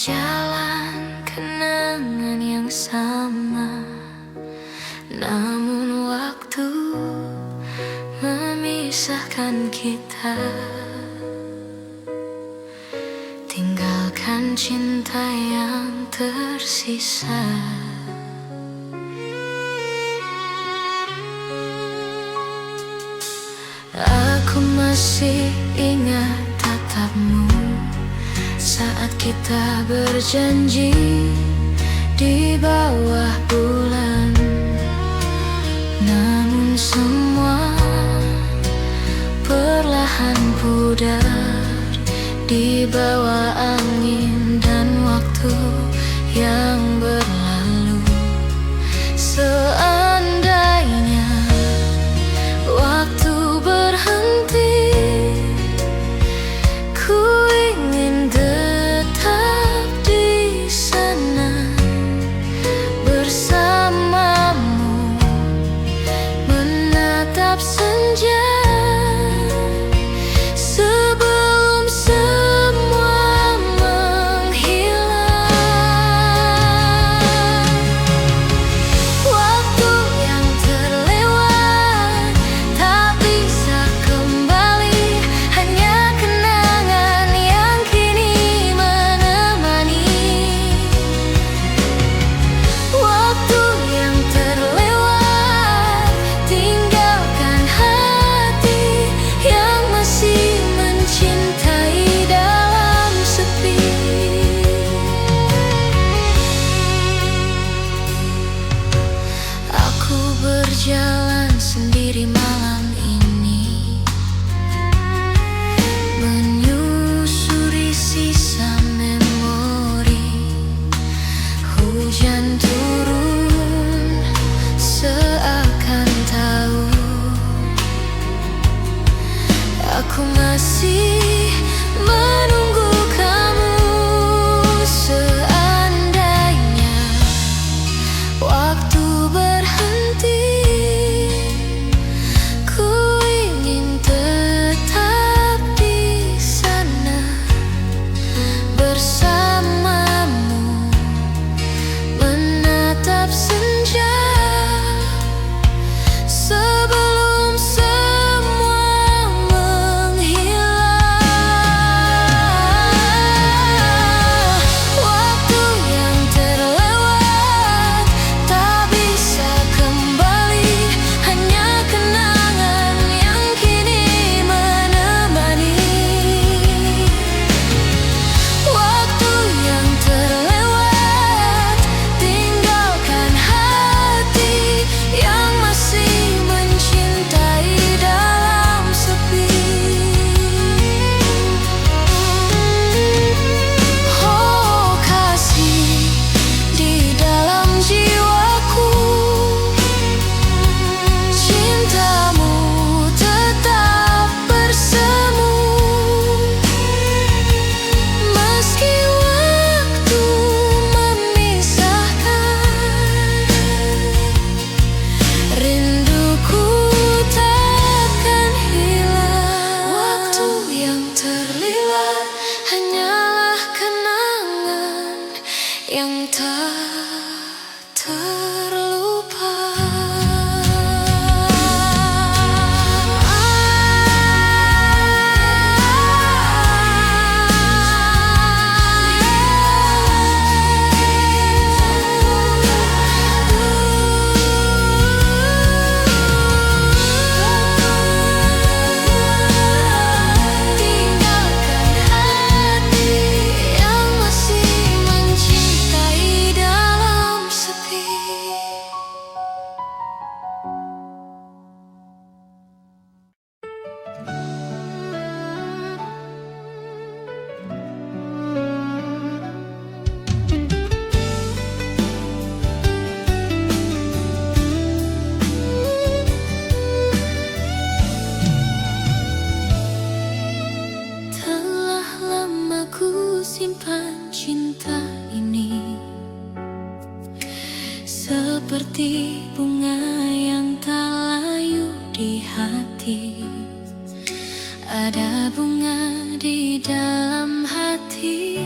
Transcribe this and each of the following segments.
berjalan kenangan yang sama, namun waktu memisahkan kita. Tinggalkan cinta yang tersisa. Aku masih ingat tatapmu saat kita berjanji di bawah bulan. Namun semua perlahan pudar di bawah angin dan waktu yang berlalu. Seandainya waktu berhenti, ku ingin tetap di sana bersamamu, menatap senja sebelum semua menghilang. Waktu yang terlewat tak bisa kembali, hanya kenangan yang kini menemani. Waktu yang terlewat tinggalkan hati yang masih mencintai dalam sepi. Aku berjalan sendiri malam ini, menyusuri sisa memori. Hujan turun seakan tahu aku masih menunggu kamu. Seandainya waktu berhenti, ku ingin tetap di sana bersamamu, menatap senja sebelum semua menghilang. Waktu yang terlewat tak bisa kembali, hanya kenangan yang kini menemani. Waktu yang terlewat tinggalkan hati yang masih mencintai dalam sepi. Oh kasih di dalam jiwaku, cintamu tetap bersemu. Meski waktu memisahkan, rinduku takkan hilang. Waktu yang terlewat hanyalah kenangan yang tak terlupa. Tinggalkan hati yang masih mencintai dalam sepi. Telah lama ku simpan cinta ini, seperti bunga yang tak layu di hati. Ada bunga di dalam hati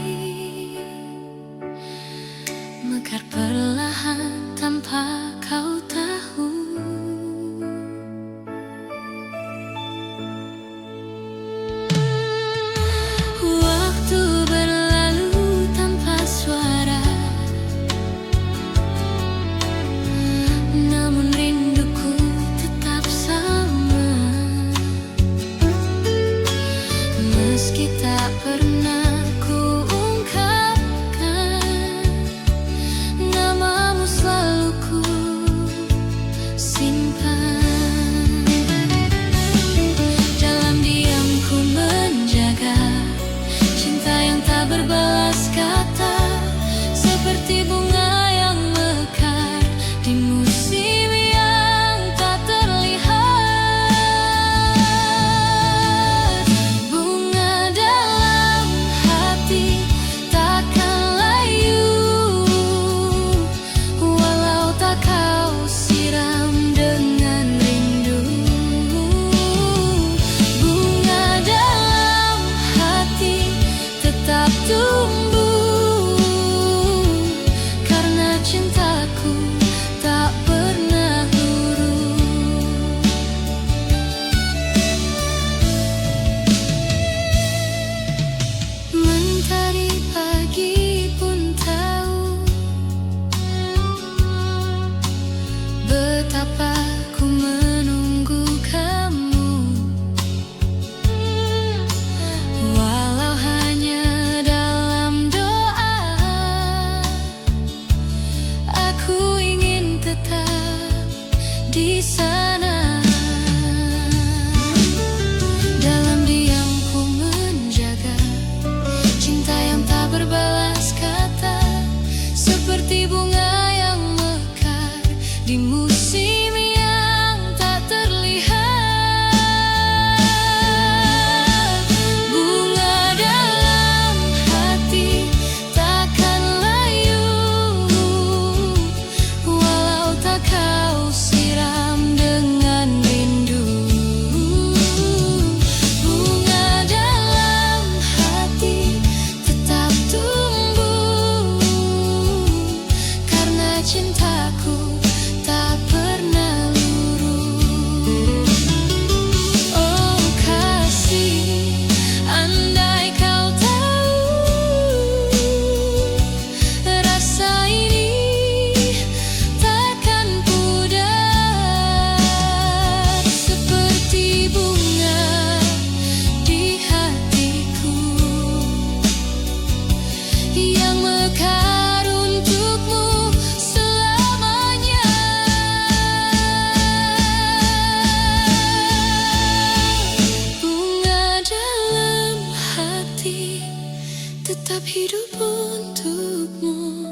di sana. Dalam diam ku menjaga cinta yang tak berbalas kata, seperti bunga yang mekar di musim yang tak terlihat. Bunga dalam hati takkan layu, walau tak kau siram dengan rindu. Bunga dalam hati tetap tumbuh, karena cintaku tak pernah luruh. Oh kasih, andai kau tahu, rasa ini takkan pudar, seperti bunga di hatiku yang mekar untukmu selamanya. Bunga dalam hati tetap hidup untukmu.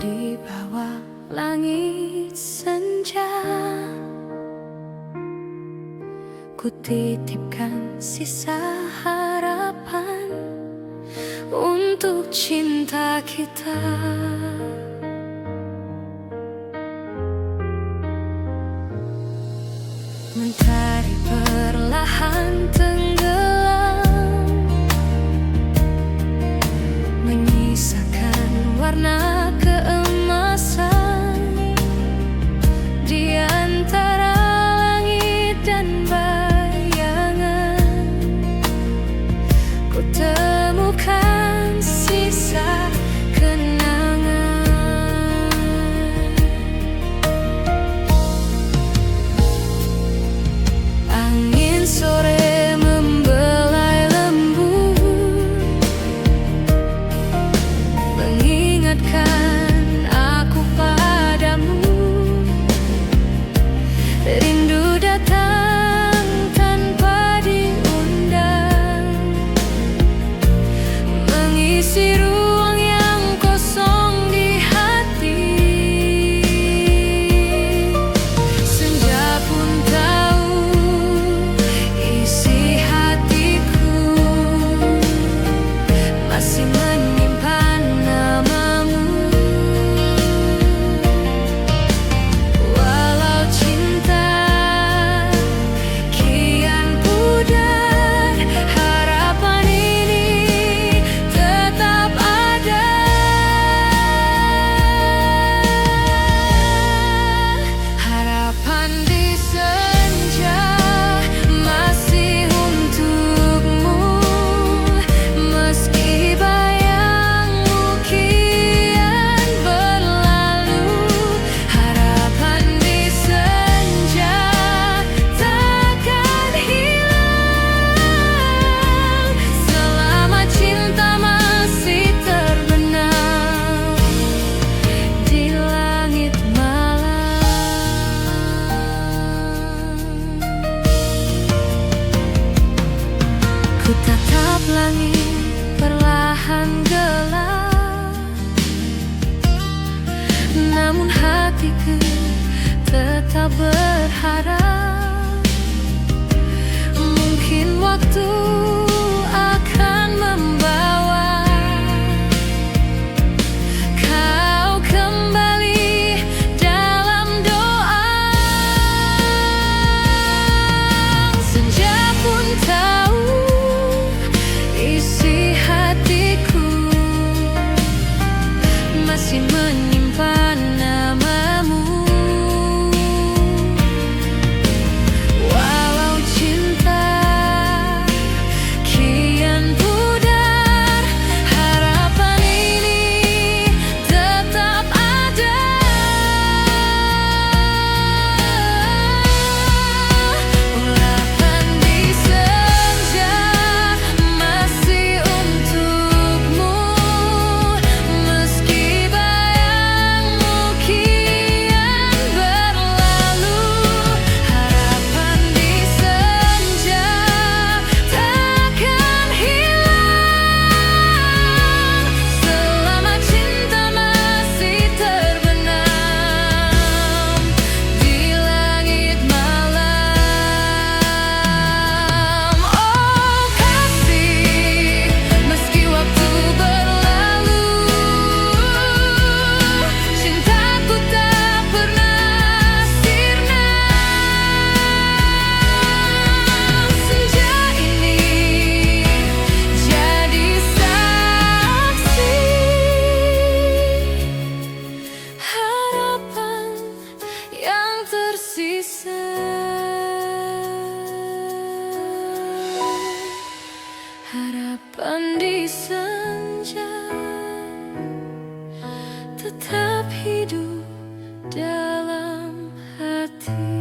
Di bawah langit senja, ku titipkan sisa harapan untuk cinta kita. Mentari perlahan tenggelam, menyisakan warna keemasan di antara langit dan bayangan. Ku temukan sisa kenangan. Angin sore membelai lembut, mengingatkan aku padamu. Rindu datang tanpa diundang, mengisi ruang yang kosong di hati. Senja pun tahu isi hatiku masih menyimpan namamu. Walau cinta kian pudar, harapan ini tetap ada. Harapan di senja masih untukmu, meski bayangmu kian berlalu. Harapan di senja takkan hilang selama cinta masih terbenam di langit malam. Ku tatap langit perlahan gelap, namun hatiku tetap berharap. Mungkin waktu akan membawa kau kembali dalam doa. Senja pun tahu isi hatiku masih menyimpan namamu. Kapan di senja tetap hidup dalam hati.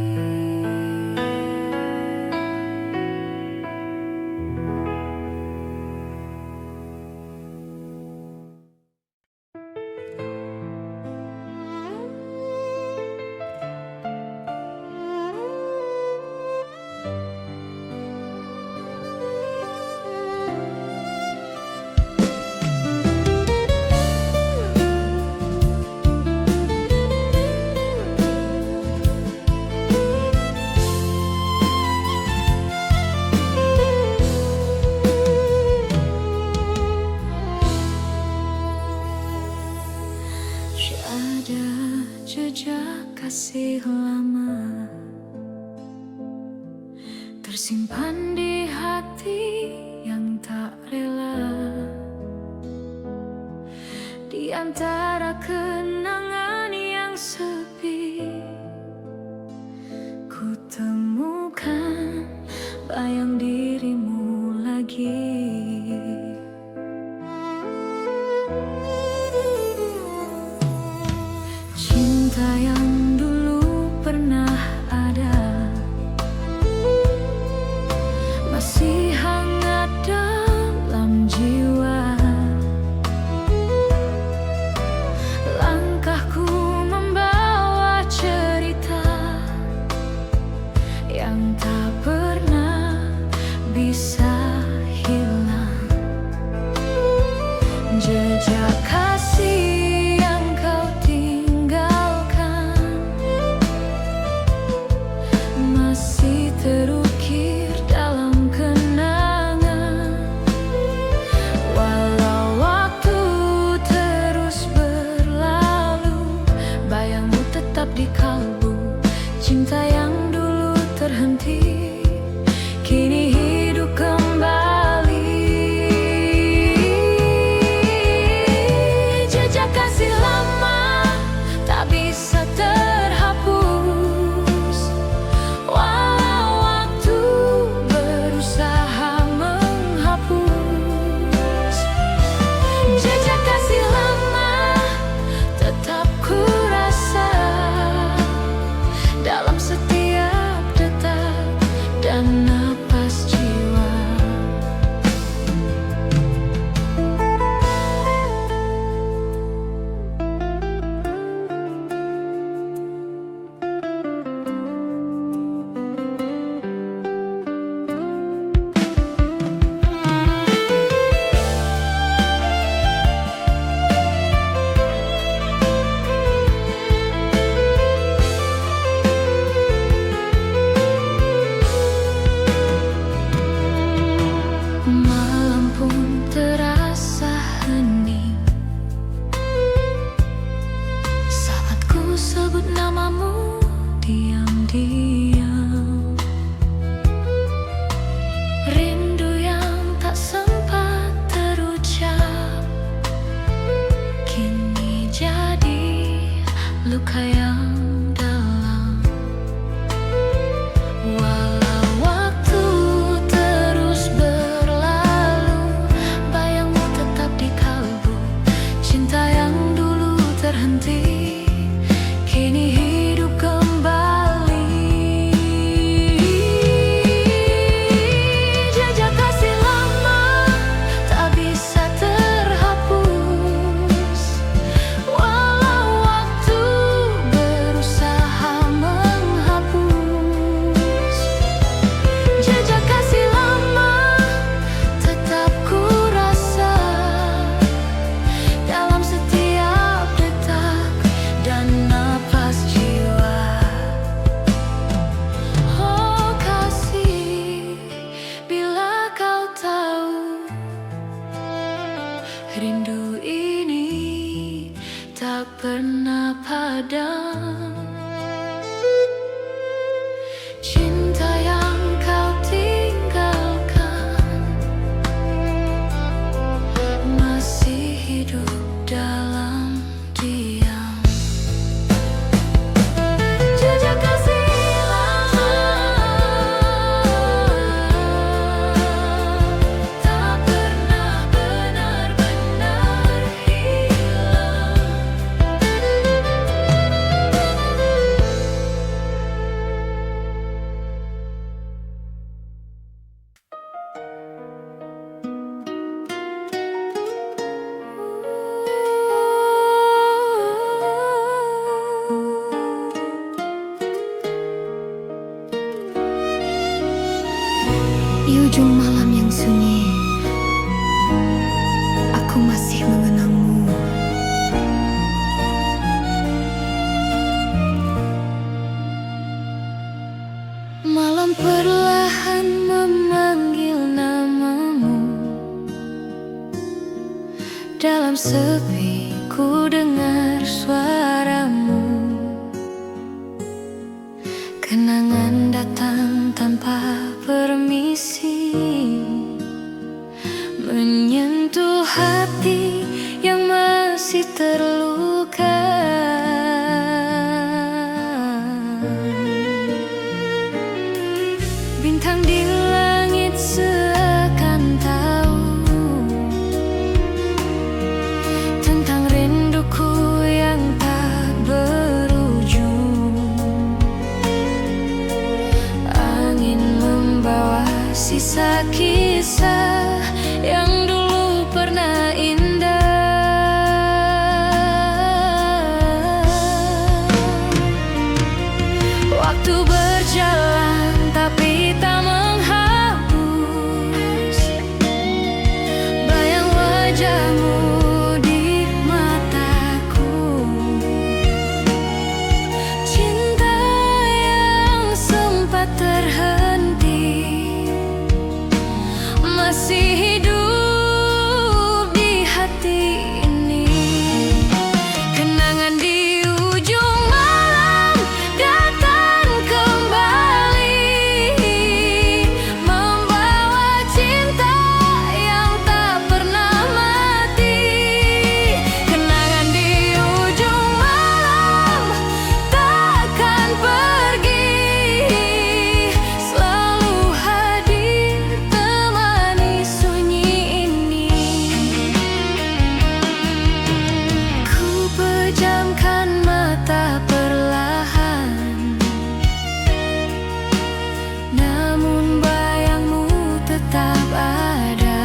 Ada jejak kasih lama tersimpan di hati yang tak rela, di antara kenangan yang sepi. Ku temukan bayang dirimu lagi. Cinta yang dulu pernah ada masih hangat dalam jiwa. Langkahku membawa cerita yang tak pernah bisa hilang. Jejak kasih terukir dalam kenangan. Walau waktu terus berlalu, bayangmu tetap di kalbu. Cinta yang dulu terhenti kini hidup kembali. Jejak kasih lama tak bisa terhapus, napas jiwa. Sebut namamu diam-diam. Rindu yang tak sempat terucap kini jadi luka yang dalam. Walau waktu terus berlalu, bayangmu tetap di kalbu. Cinta yang dulu terhenti kini hidup kembali. Jejak kasih lama tak bisa terhapus, walau waktu berusaha menghapus. Jejak kasih lama tetap ku rasa dalam setiap detak dan napas jiwa. Oh kasih, bila kau tahu rindu ini tak pernah padam. Cinta yang kau tinggalkan masih hidup dalam diam. Jejak kasih lama tak pernah Di ujung malam yang sunyi, aku masih mengenangmu. Malam perlahan memanggil namamu. Dalam sepi ku dengar suaramu. Kenangan datang tanpa permisi, menyentuh hati yang masih terluka. Bintang di langit seakan tahu tentang rinduku yang tak berujung. Angin membawa sisa kisah yang dulu pernah indah. Waktu berjalan tapi tak menghapus bayang wajahmu di mataku. Cinta yang sempat terhenti masih hidup di hati ini. Kenangan di ujung malam datang kembali, membawa cinta yang tak pernah mati. Kenangan di ujung malam takkan pergi, selalu hadir temani sunyi ini. Ku pejamkan mata perlahan, namun bayangmu tetap ada.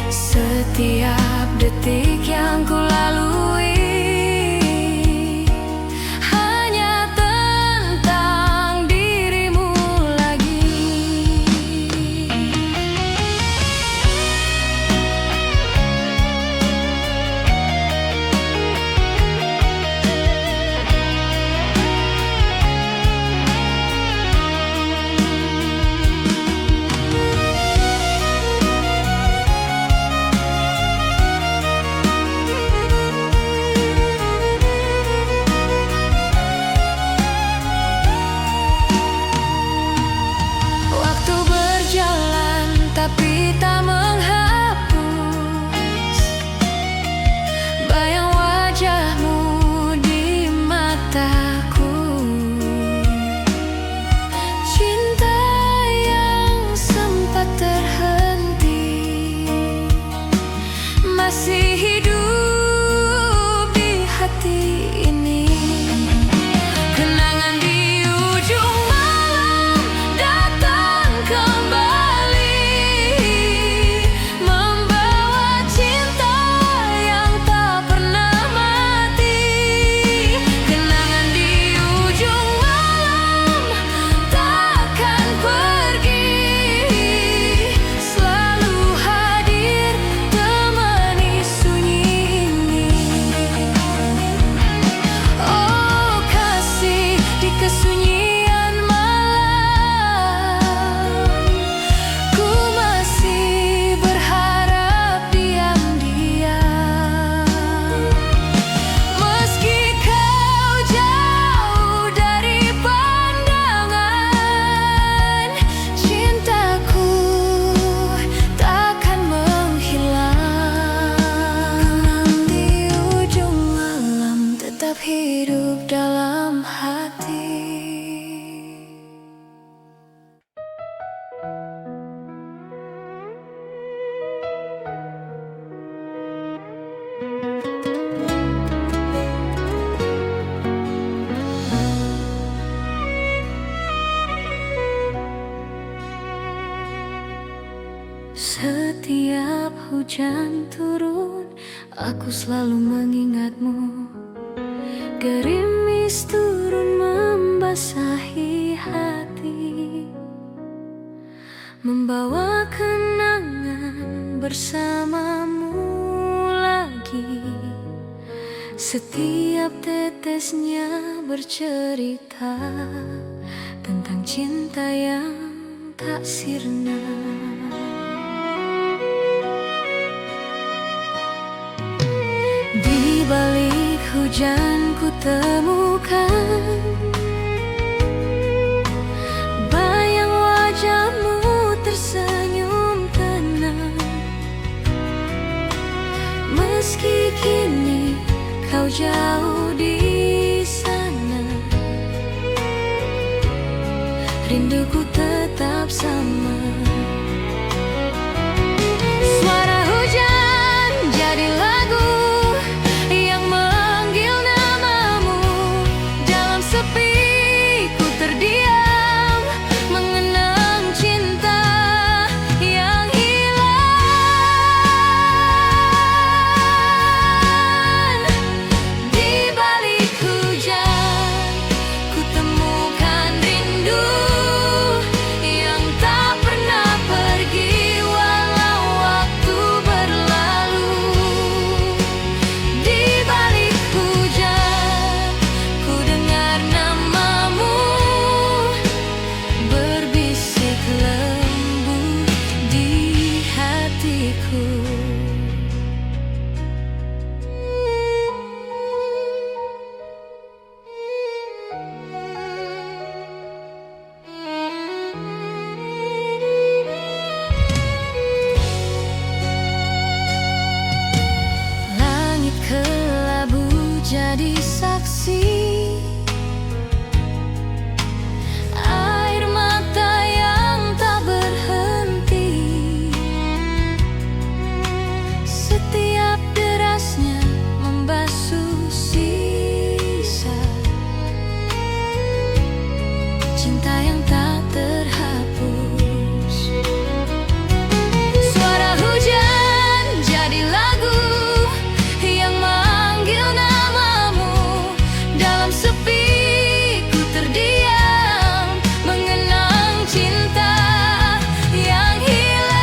Setiap detik yang ku lalui hanya tentang dirimu lagi. Waktu berjalan tapi tak menghapus bayang wajahmu di mataku. Cinta yang sempat terhenti masih hidup di hati ini. Kenangan di ujung malam datang kembali, membawa cinta yang tak pernah mati. Kenangan di ujung malam takkan pergi, selalu hadir temani sunyi ini. Oh kasih, di kesunyian malam ku masih berharap diam-diam. Meski kau jauh dari pandangan, cintaku takkan menghilang. Di ujung malam tetap hidup dalam hati. Setiap hujan turun, aku selalu mengingatmu. Gerimis turun membasahi hati. membawa kenangan bersamamu lagi. Setiap tetesnya bercerita tentang cinta yang tak sirna. Di balik hujan ku temukan bayang wajahmu tersenyum tenang. Meski kini kau jauh di sana, rinduku tetap sama. Suara hujan jadi lagu yang manggil namamu. Dalam sepi ku terdiam, mengenang cinta yang hilang. Di balik hujan ku temukan rindu yang tak pernah pergi walau waktu berlalu. Di balik hujan ku dengar namamu berbisik lembut di hatiku. Langit kelabu jadi saksi, air mata yang tak berhenti. Setiap derasnya membasuh sisa cinta yang tak terhapus. Suara hujan jadi lagu yang manggil namamu. Dalam sepi ku terdiam, mengenang cinta yang hilang.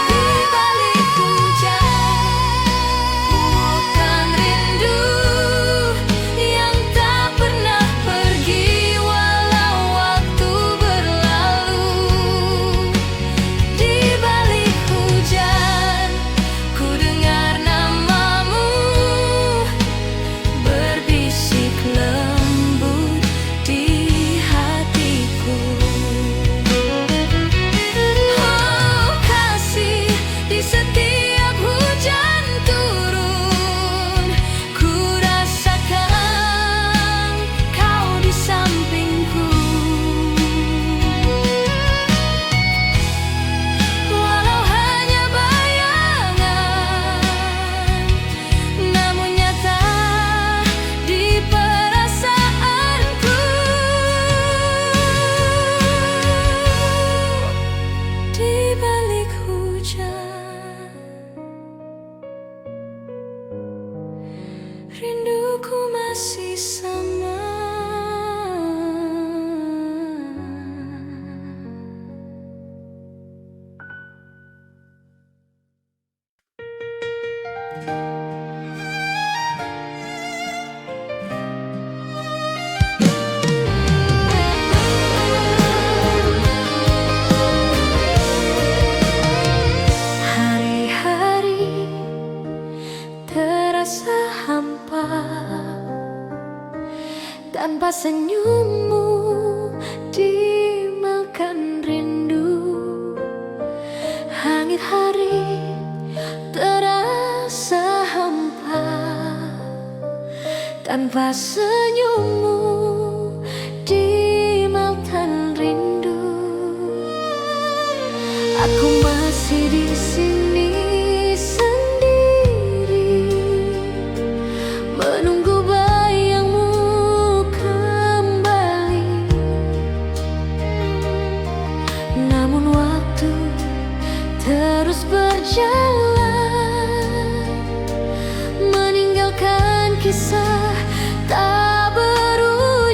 Di balik hujan bukan rindu yang tak pernah pergi walau waktu berlalu. Di balik hujan ku dengar namamu berbisik lembut di hatiku. Oh kasih, di setiap hujan turun ku rasakan kau di sampingku. Walau hanya bayangan, namun nyata di perasaanku. Di balik hujan, rinduku masih sama. Hari-hari terasa hampa tanpa senyummu dimakan rindu. Hangit hari terasa hampa tanpa senyummu dimakan rindu. Aku masih di sini sendiri, menunggu bayangmu kembali. Namun waktu terus berjalan, meninggalkan kisah tak berujung.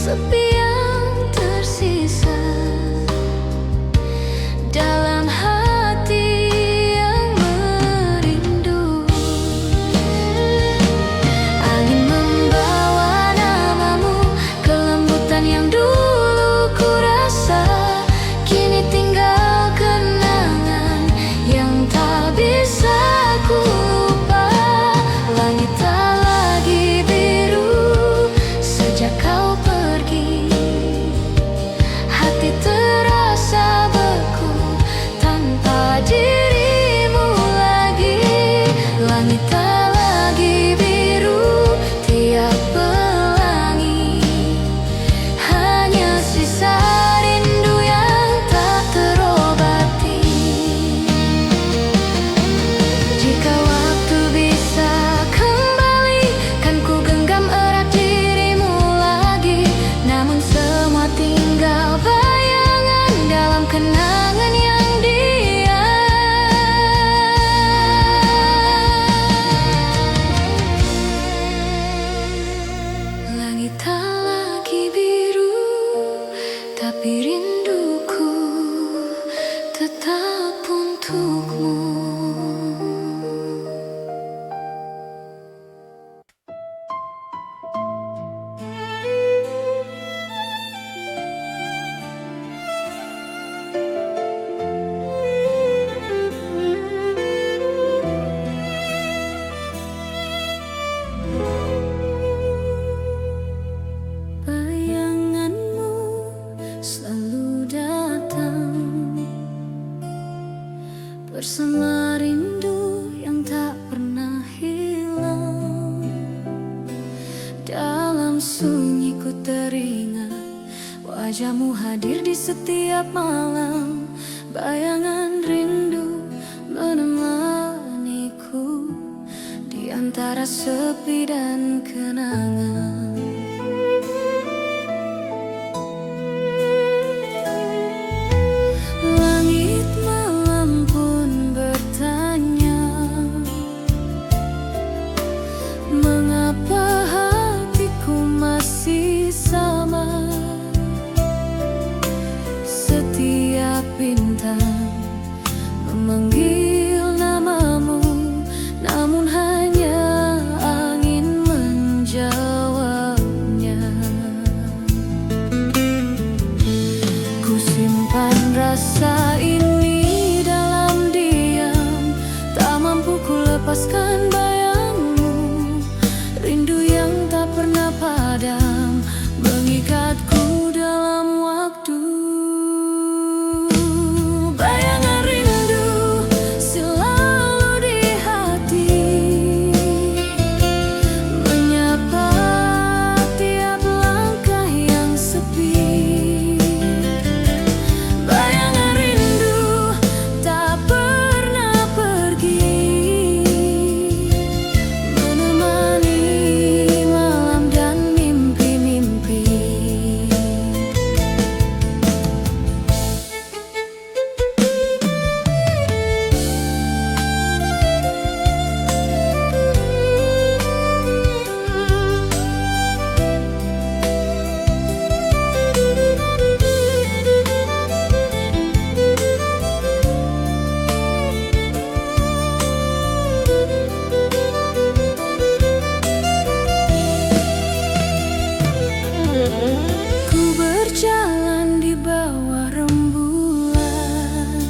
sepi yang tersisa dalam hati yang merindu. Angin membawa namamu, kelembutan yang dulu ku rasa, kini tinggal kenangan yang tak bisa ku lupa. Langit tak lagi biru sejak kau pergi, hati terasa beku tanpa dirimu lagi. Langit tak lagi biru tiap pelangi, hanya sisa rindu yang tak terobati. Jika waktu bisa kembali, kan ku genggam erat dirimu lagi. Namun semua tinggal bayangan dalam kenangan yang diam. Langit tak lagi biru, tapi rinduku tetap untukmu. Bayanganmu selalu datang bersama rindu yang tak pernah hilang. Dalam sunyi ku teringat wajahmu hadir di setiap malam. Bayangan rindu menemaniku di antara sepi dan kenangan. Langit malam pun bertanya, mengapa hatiku masih sama? Setiap bintang memanggil namamu, namun hanya angin menjawabnya. Ku simpan rasa ini dalam diam, tak mampu ku lepaskan bayangmu. Rindu yang tak pernah padam mengikatku dalam waktu. Bayangan rindu selalu di hati, menyapa tiap langkah yang sepi. Bayangan rindu tak pernah pergi, menemani malam dan mimpi-mimpi. Ku berjalan di bawah rembulan,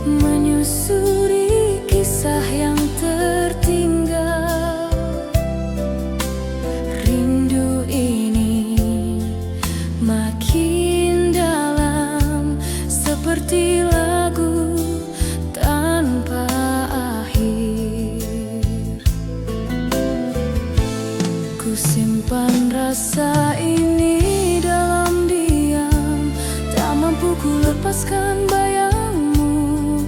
menyusuri kisah yang tertinggal. Rindu ini makin dalam, seperti lagu tanpa akhir. Ku simpan rasa ini dalam diam, tak mampu ku lepaskan bayangmu.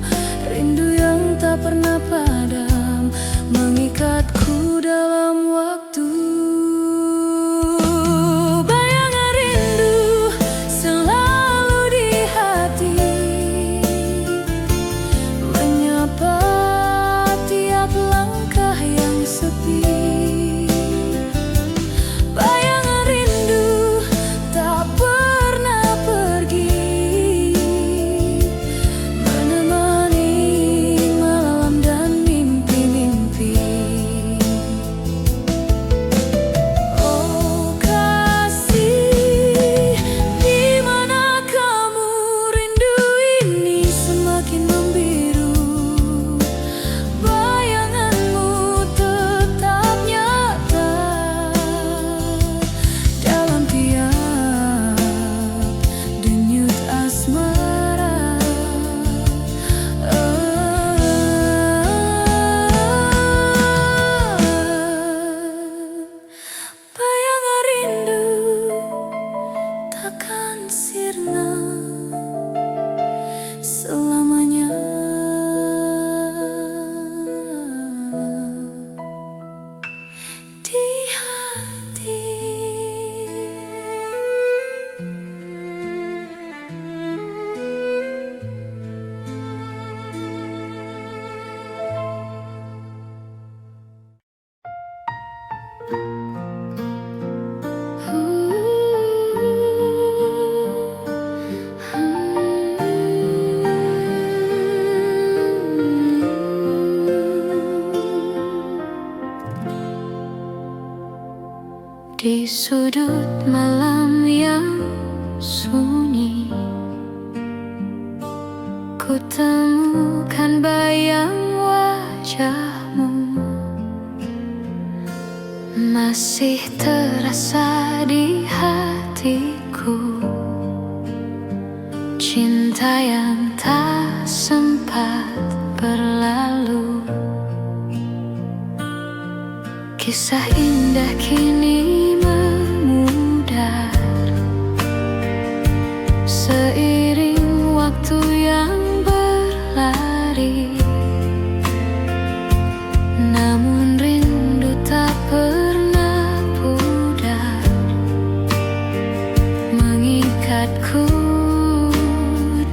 Rindu yang tak pernah padam mengikatku dalam waktu. Bayangan rindu selalu di hati, menyapa tiap langkah yang sepi. Bayangan sudut malam yang sunyi, ku temukan bayang wajahmu, masih terasa di hatiku. Cinta yang tak sempat berlalu, kisah indah kini memudar seiring waktu yang berlari. Namun rindu tak pernah pudar, mengikatku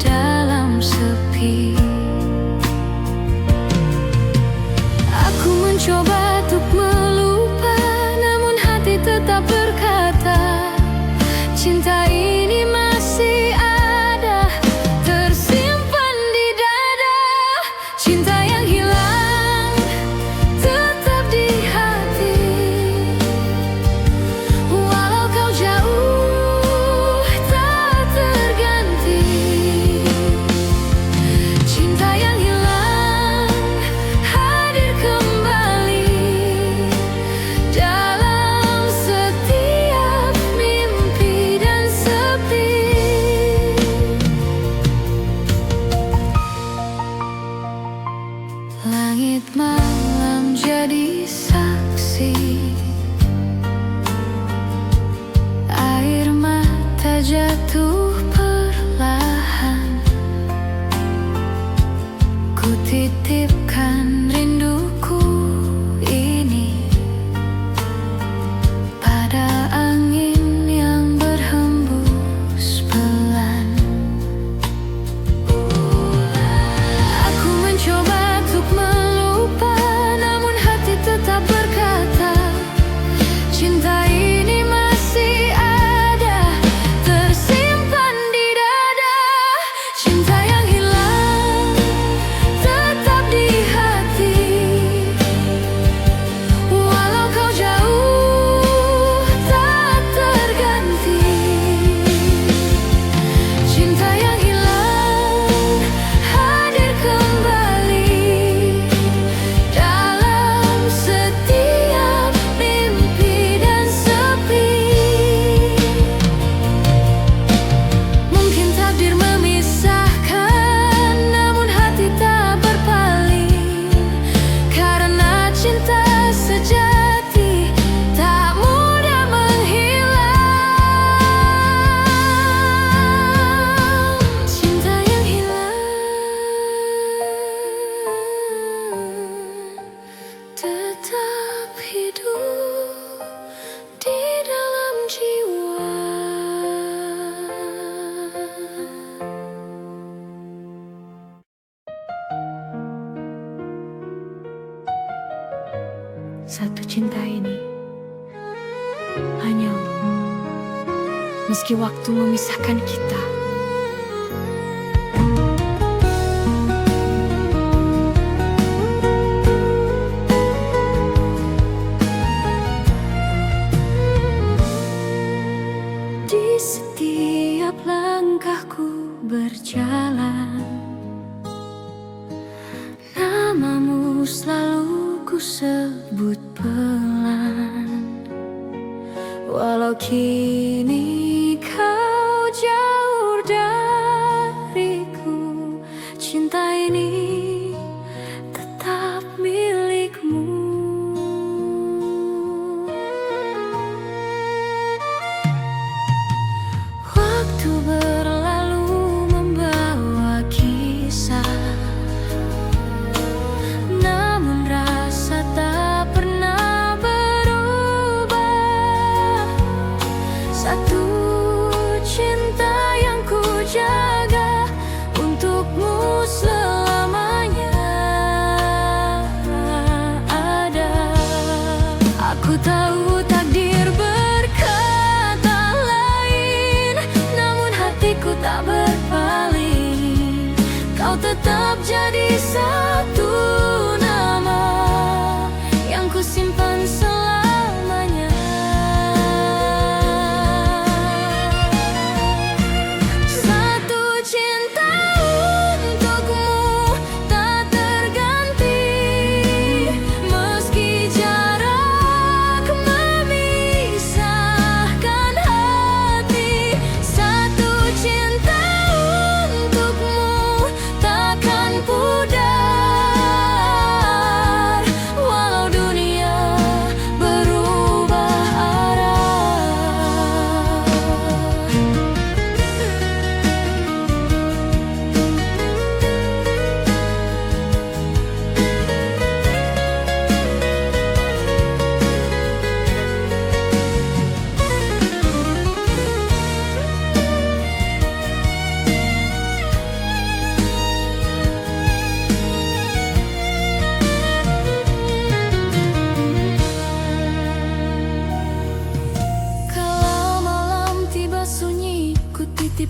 dalam sepi. Aku mencoba untuk melupa, namun hati tetap berkata, cinta ini masih ada, tersimpan di dada. Cinta yang hilang tetap di hati, walau kau jauh tak terganti. Cinta yang hilang hadir kembali dalam setiap mimpi dan sepi. Langit malam jadi saksi, air mata jatuh perlahan, ku titipkan rinduku ini pada angin yang berhembus pelan. Aku mencoba untuk melupa, namun hati tetap berkata, cinta ini masih ada, tersimpan di dada. Cinta yang hilang tetap di hati, walau kau jauh tak terganti. Cinta yang hilang hadir kembali dalam setiap mimpi dan sepi. Mungkin takdir memisahkan, namun hati tak berpaling, karena cinta sejati tak mudah menghilang. Cinta yang hilang tetap hidup di dalam jiwa. Satu cinta ini hanya meski waktu memisahkan kita. Di setiap langkahku berjalan, namamu selalu ku sebut pelan. Walau kini kau jauh dariku, cinta ini tetap milikmu. Waktu berlalu membawa kisah, namun rasa tak pernah berubah. Satu cinta yang ku jaga untukmu selamanya ada. Aku tahu takdir berkata lain, namun hatiku tak berpaling. Kau tetap jadi satu nama yang ku simpan selamanya.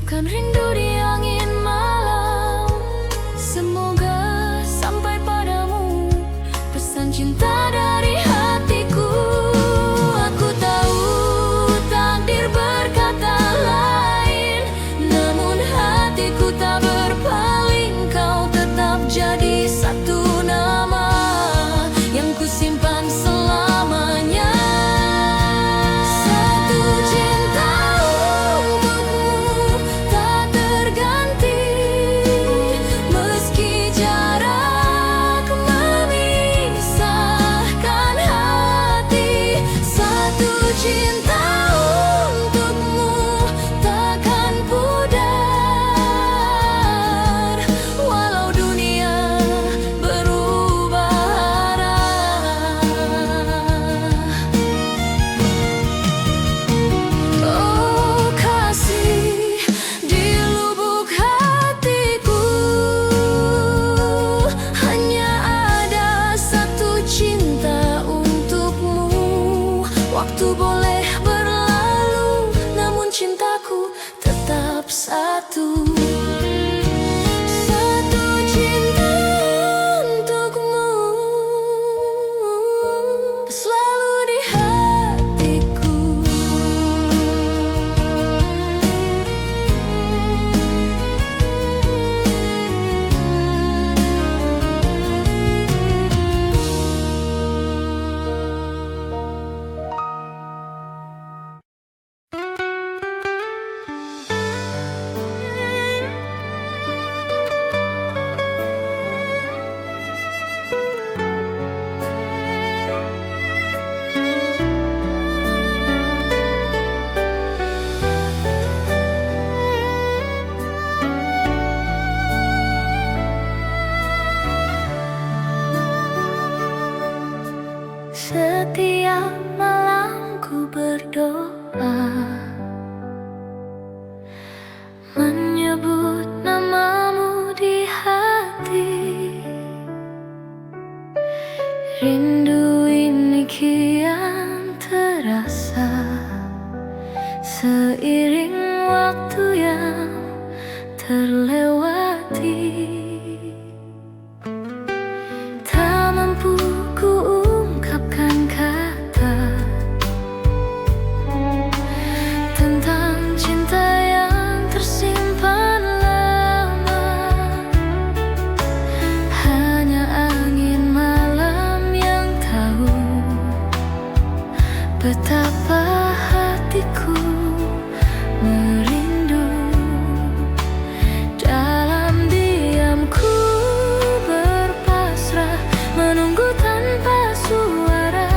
Bukan rindu di angin malam, semoga sampai padamu pesan cinta dari hatiku. Aku tahu takdir berkata lain, namun hatiku tak berpaling. Kau tetap jadi satu nama yang kusimpan selamanya. Satu cinta untukmu tak terganti, meski jarak memisahkan hati. Satu cinta untukmu takkan pudar, walau dunia berubah arah. Oh kasih, di lubuk hatiku hanya ada satu cinta untukmu. Waktu boleh berlalu, namun cintaku tetap satu. Satu cinta untukmu, selalu di hatiku. Setiap malam ku berdoa, menyebut namamu di hati. Rindu ini kian terasa seiring waktu yang terlewati. Tak mampu ku ungkapkan kata tentang cinta yang tersimpan lama. Hanya angin malam yang tahu betapa hatiku merindu. Dalam diam ku berpasrah, menunggu tanpa suara.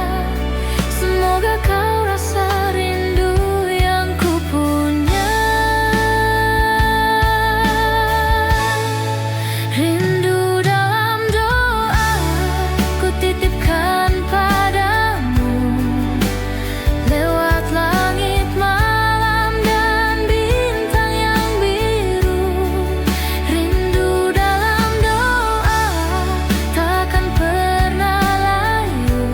Semoga kau rasa rindu yang ku punya. Rindu dalam doa ku titipkan padamu, lewat langit malam dan bintang yang biru. Rindu dalam doa takkan pernah layu,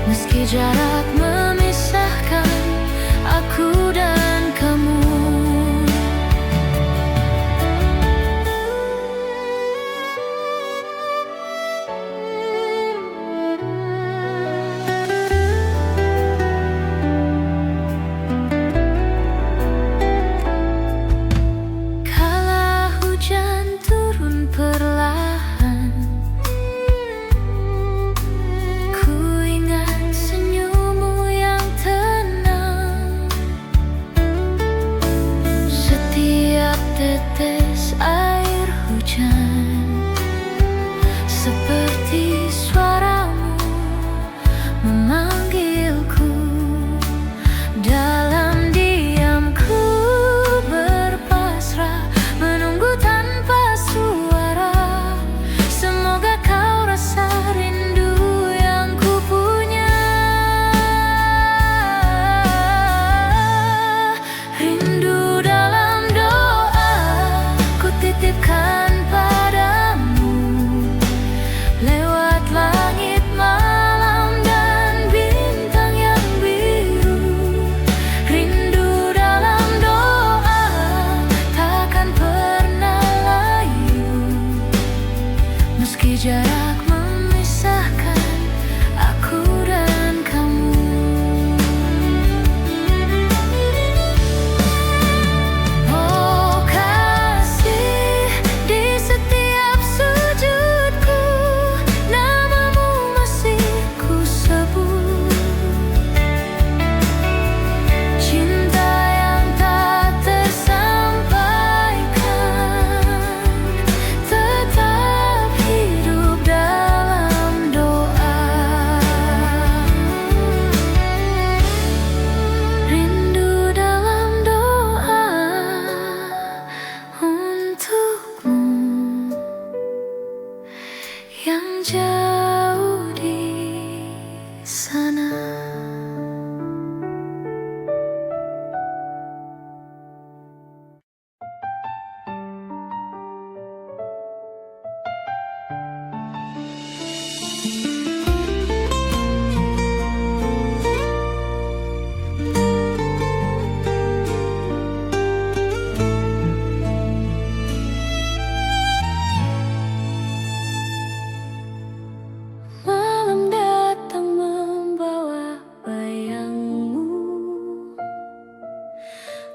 meski jarak memisahkan aku dan kamu. Kala hujan turun perlahan, ku ingat senyummu yang tenang. Setiap tetes air hujan seperti suaramu memanggilku. Dalam diam ku berpasrah, menunggu tanpa suara. Semoga kau rasa rindu yang ku punya. Rindu dalam doa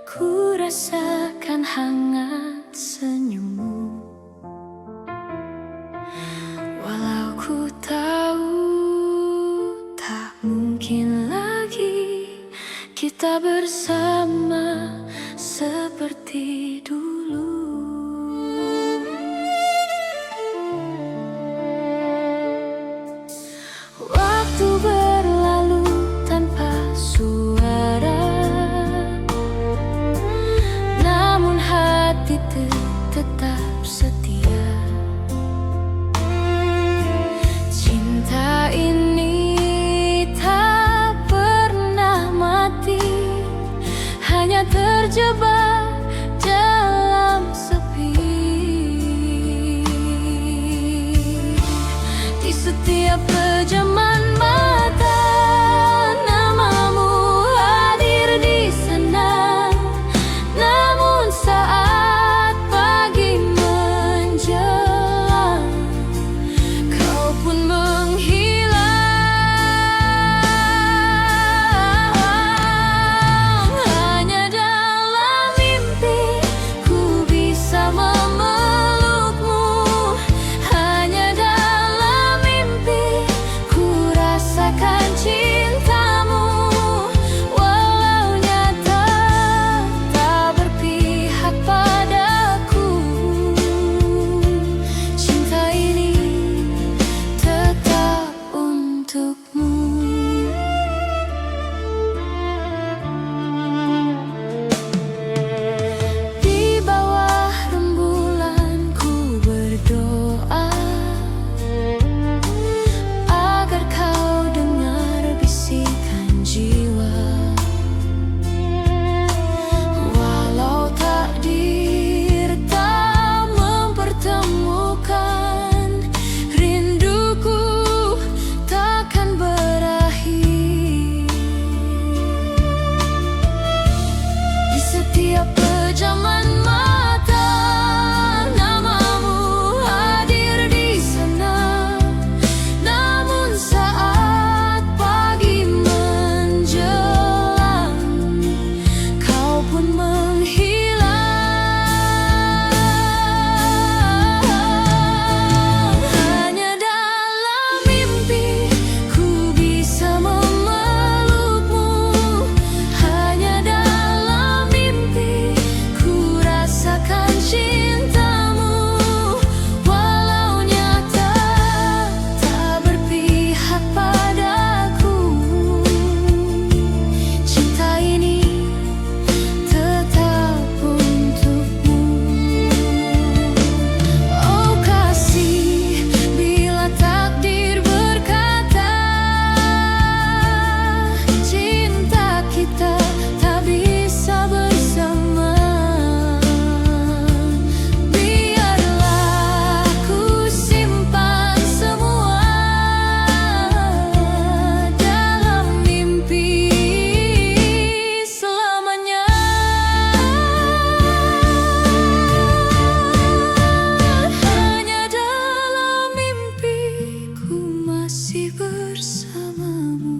Ku rasakan hangat senyummu, walau ku tahu tak mungkin lagi kita bersama seperti dulu. Waktu berlalu tanpa suara, namun hati tetap setia. Cinta ini tak pernah mati, hanya terjebak dalam sepi. Di setiap pejaman mata, namamu hadir di sana. Namun saat pagi menjelang, kau pun menghilang. Hanya dalam mimpi ku bisa memelukmu. Hanya dalam mimpi ku rasakan cintamu. Walau nyata tak berpihak padaku, cinta ini tetap untukmu. Di bawah rembulan ku berdoa agar kau dengar bisikan jiwa. Walau takdir tak mempertemukan, rinduku takkan berakhir. Di setiap pejaman mata, namamu hadir di sana. Namun saat pagi menjelang, kau pun menghilang. Hanya dalam mimpi ku bisa memelukmu. Hanya dalam mimpi ku rasakan cintamu. Walau nyata tak berpihak padaku, cinta ini tetap untukmu. Oh kasih, bila takdir berkata cinta kita tak bisa bersama, biarlah ku simpan semua dalam mimpi selamanya. Hanya dalam mimpi ku masih bersamamu.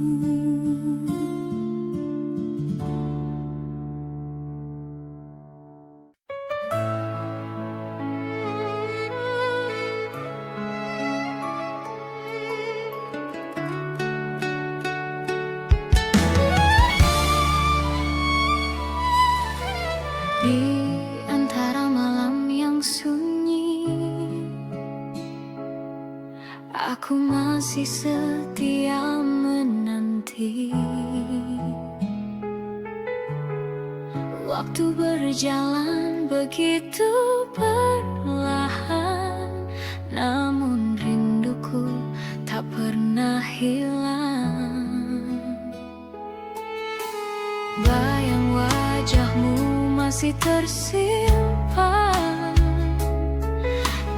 Di antara malam yang sunyi, aku masih setia menanti. Waktu berjalan begitu perlahan, namun rinduku tak pernah hilang. Bayang wajahmu masih tersimpan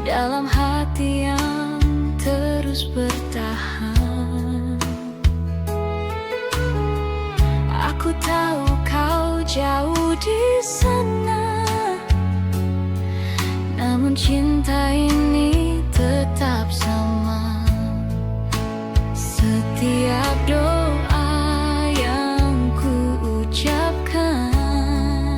dalam hati yang terus bertahan. Aku tahu kau jauh di sana, namun cinta ini tetap sama. Setiap doa yang ku ucapkan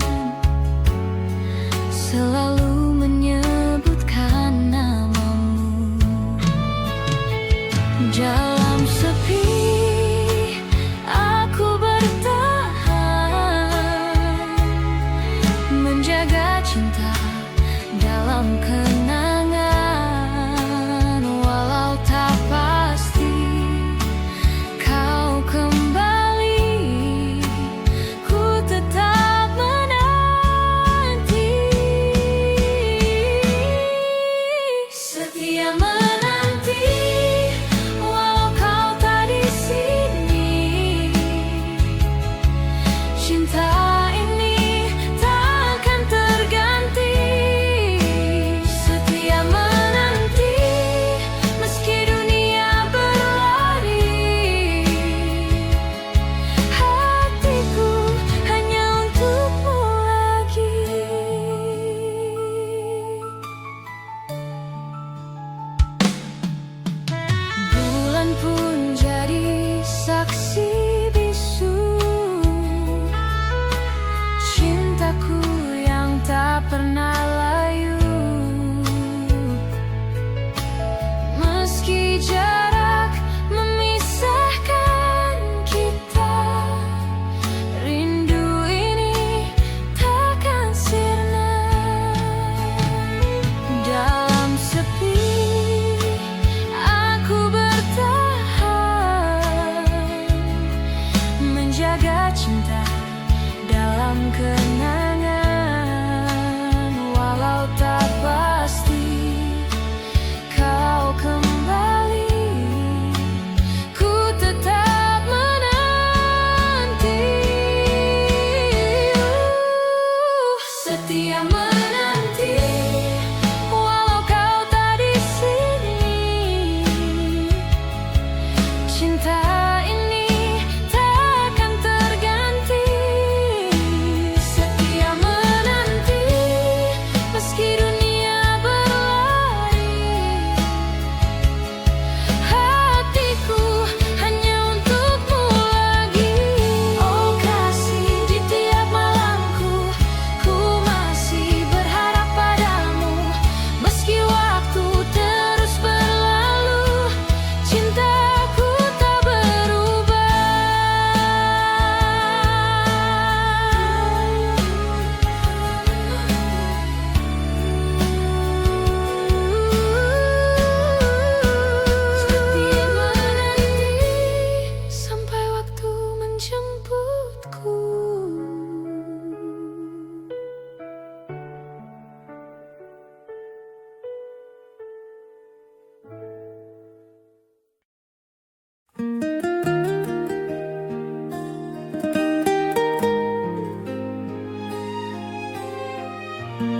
Bila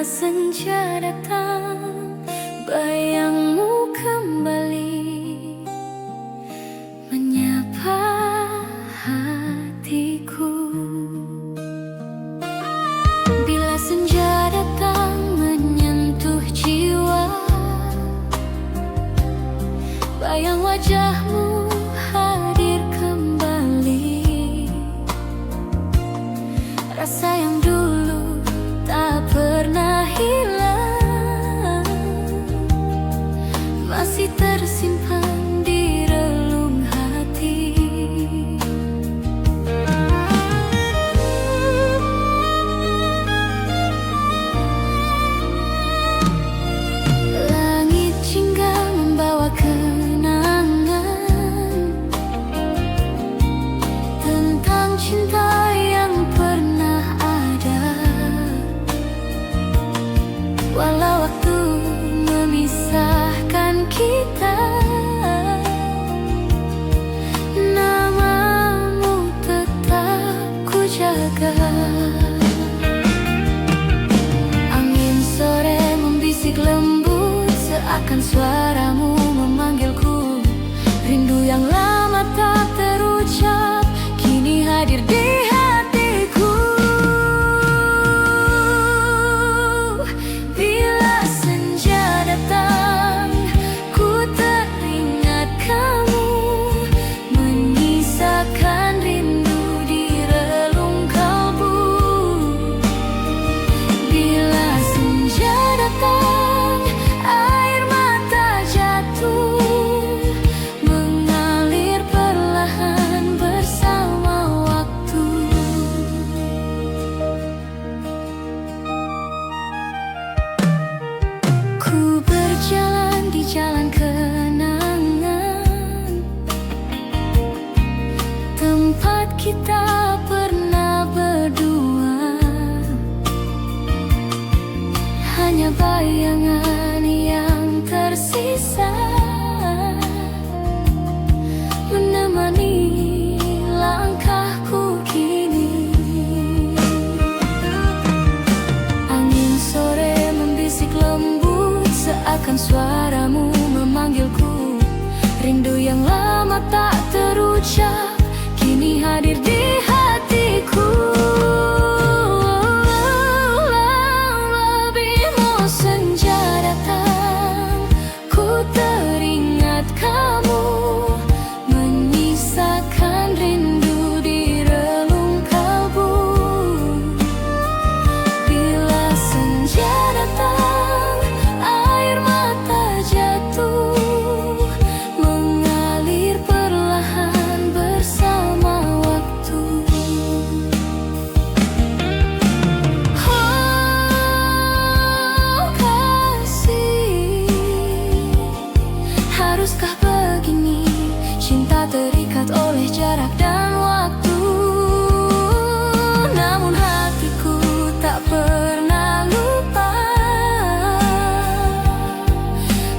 senja datang, bayangmu kembali menyapa hatiku. Bila senja datang menyentuh jiwa, bayang wajahmu hadir kembali. Rasa yang dulu tak pernah hilang masih tersimpan di relung hati. Langit jingga membawa kenangan tentang cinta yang pernah ada. Walau waktu memisahkan kita, namamu tetap ku jaga. Angin sore membisik lembut, seakan suaramu memanggilku. Rindu yang lama tak terucap, kini hadir di hatiku. Bila senja datang, ku teringat kamu, menyisakan rindu di relung kalbu. Bila senja datang, air mata jatuh, mengalir perlahan bersama waktu. Ku berjalan di jalan kenangan, tempat kita pernah berdua. Hanya bayangan yang tersisa menemani langkahku kini. Angin sore membisik lembut, seakan suaramu memanggilku. Rindu yang lama tak terucap, kini hadir di hatiku. Lebihmu senja datang, ku teringat kamu, menyisakan rindu di relung kalbu. Bila senja datang, air mata jatuh, mengalir perlahan bersama waktu. Oh kasih, haruskah begini? Cinta terikat oleh jarak dan waktu. Namun hatiku tak pernah lupa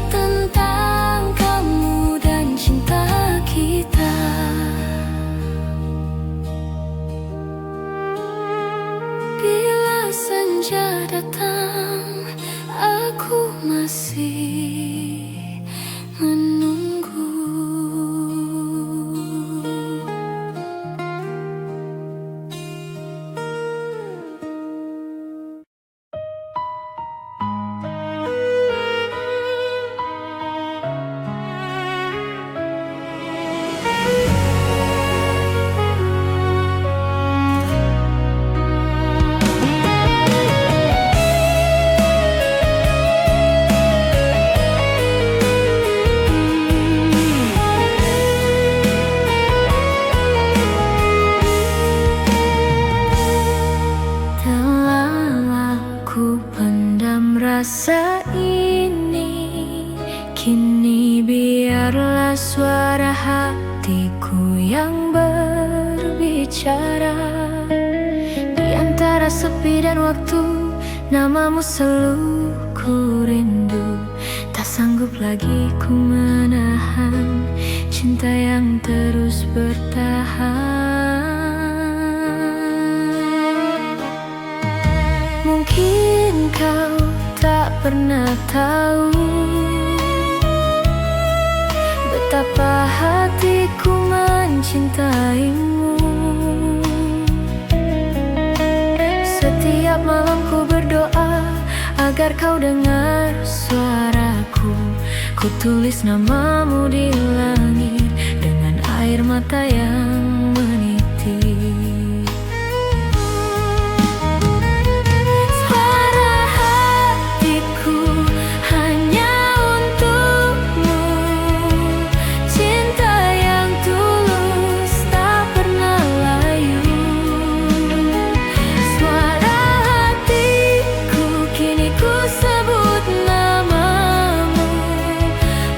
tentang kamu dan cinta kita. Bila senja datang, aku masih menunggu. Dengarlah suara hatiku yang berbicara. Di antara sepi dan waktu, namamu selalu ku rindu. Tak sanggup lagi ku menahan cinta yang terus bertahan. Mungkin kau tak pernah tahu betapa hatiku mencintaimu. Setiap malam ku berdoa agar kau dengar suaraku. Ku tulis namamu di langit dengan air mata yang meniti. Suara hatiku hanya untukmu, cinta yang tulus tak pernah layu. Suara hatiku kini ku sebut namamu,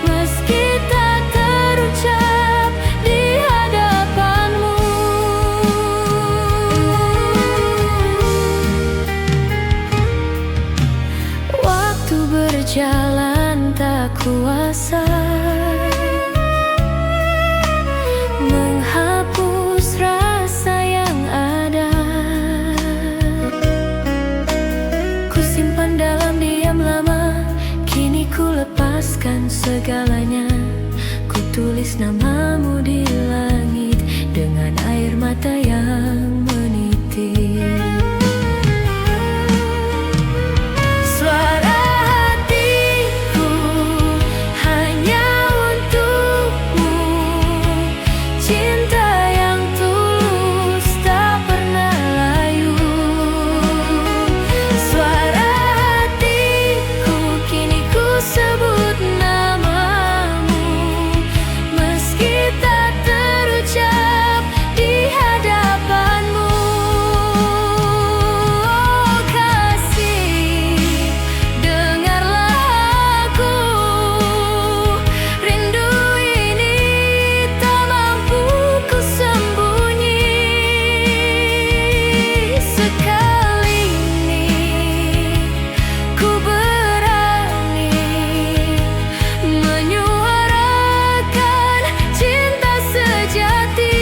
meski tak terucap di hadapanmu. Waktu berjalan tak kuasa menghapus rasa yang ada. Ku simpan dalam diam lama, kini ku lepaskan segalanya. Ku tulis namamu di langit dengan air mata yang meniti. Suara hatiku hanya untukmu, cinta yang tulus tak pernah layu. Suara hatiku kini ku sebut namamu, meski tak terucap di hadapanmu. Oh kasih, dengarlah aku, rindu ini tak mampu ku sembunyi. Sekali ini ku berani menyuarakan cinta sejati.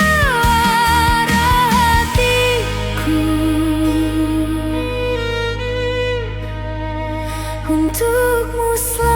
Suara hatiku untukmu selalu.